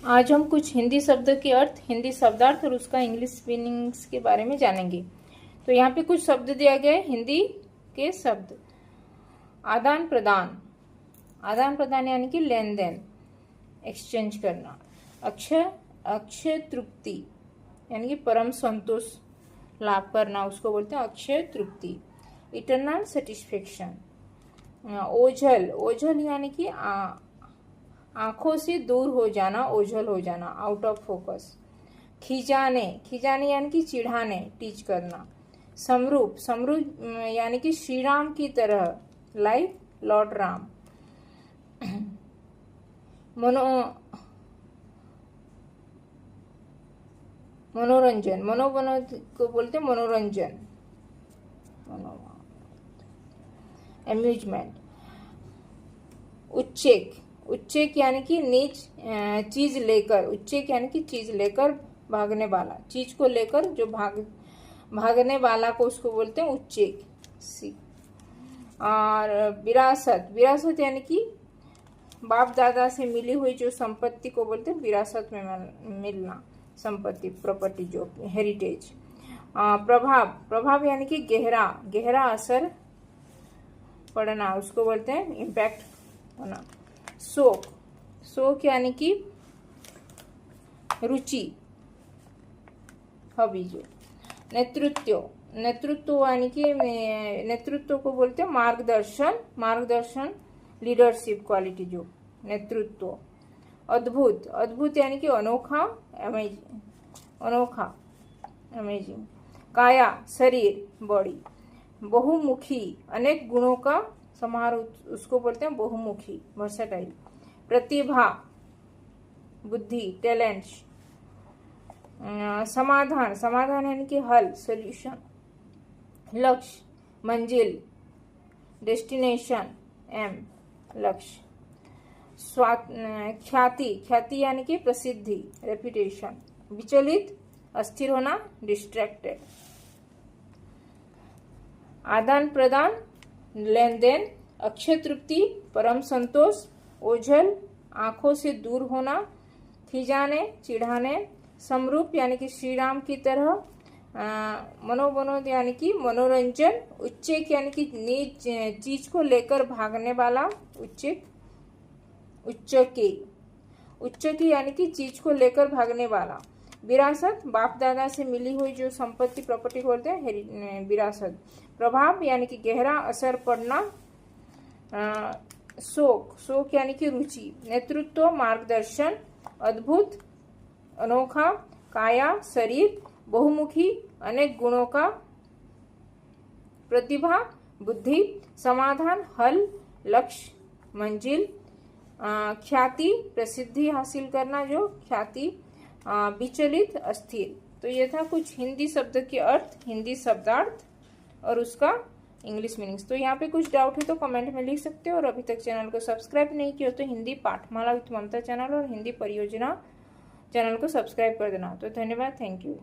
आज हम कुछ हिंदी शब्द के अर्थ, हिंदी शब्दार्थ और उसका इंग्लिश मीनिंग्स के बारे में जानेंगे। तो यहाँ पे कुछ शब्द दिया गया है हिंदी के शब्द। आदान प्रदान, आदान प्रदान यानी कि लेन देन, एक्सचेंज करना। अक्षय, अक्षय तृप्ति यानी कि परम संतोष लाभ करना, उसको बोलते हैं अक्षय तृप्ति। Eternal satisfaction. ओझल, ओझल यानी कि आंखों से दूर हो जाना, ओझल हो जाना, आउट ऑफ फोकस। खिजाने, खिजाने यानी कि चिढ़ाने, टीच करना। समरूप, समरूप यानी कि श्री राम की तरह, लाइक लॉर्ड राम। मनोरंजन, मनोबनो को बोलते हैं मनोरंजन, एम्यूजमेंट। उच्चेक, उच्चेक यानी कि नीच चीज लेकर, उच्चेक यानी कि चीज लेकर भागने वाला, चीज को लेकर जो भागने वाला को उसको बोलते हैं उच्चेक। सी। और विरासत, विरासत यानी कि बाप दादा से मिली हुई जो संपत्ति को बोलते हैं विरासत में मिलना, संपत्ति, प्रॉपर्टी, जो हेरिटेज। प्रभाव, प्रभाव यानी कि गहरा, गहरा असर पड़ना, उसको बोलते हैं इम्पैक्ट होना। शौक, शौक यानी कि रुचि, हॉबी जो। नेतृत्व, नेतृत्व यानी कि नेतृत्व को बोलते हैं मार्गदर्शन, मार्गदर्शन, लीडरशिप क्वालिटी जो, नेतृत्व। अद्भुत, अद्भुत यानी कि अनोखा, अमेजिंग, अनोखा, अमेजिंग। काया, शरीर, बॉडी। बहुमुखी, अनेक गुणों का समारोह, उसको बोलते हैं बहुमुखी, वर्सेटाइल। प्रतिभा, बुद्धि, टैलेंट। समाधान, समाधान यानी कि हल, सॉल्यूशन। लक्ष्य, मंजिल, डेस्टिनेशन, एम, लक्ष्य। ख्याति, ख्याति यानी कि प्रसिद्धि, रेपुटेशन। विचलित, अस्थिर होना, डिस्ट्रैक्टेड। आदान प्रदान, लेन देन। अक्षय तृप्ति, परम संतोष। ओझल, आंखों से दूर होना। खिजाने, चिढ़ाने। समरूप यानी कि श्री राम की तरह। मनोबनोद यानी कि मनोरंजन। उच्चेक यानी कि नीच चीज को लेकर भागने वाला, उच्चेक। उच्चकी, उच्चकी यानी कि चीज को लेकर भागने वाला। विरासत, बाप दादा से मिली हुई जो संपत्ति, प्रॉपर्टी बोलते हैं विरासत। प्रभाव यानी कि गहरा असर पड़ना। शौक, शौक यानी कि रुचि। नेतृत्व, मार्गदर्शन। अद्भुत, अनोखा। काया, शरीर, बहुमुखी, अनेक गुणों का। प्रतिभा, बुद्धि। समाधान, हल, लक्ष्य, मंजिल। ख्याति, प्रसिद्धि हासिल करना जो, ख्याति। विचलित, अस्थिर। तो ये था कुछ हिंदी शब्द के अर्थ, हिंदी शब्दार्थ और उसका इंग्लिश मीनिंग्स। तो यहाँ पे कुछ डाउट है तो कमेंट में लिख सकते हो, और अभी तक चैनल को सब्सक्राइब नहीं किया तो हिंदी पाठमाला विद ममता चैनल और हिंदी परियोजना चैनल को सब्सक्राइब कर देना। तो धन्यवाद, थैंक यू।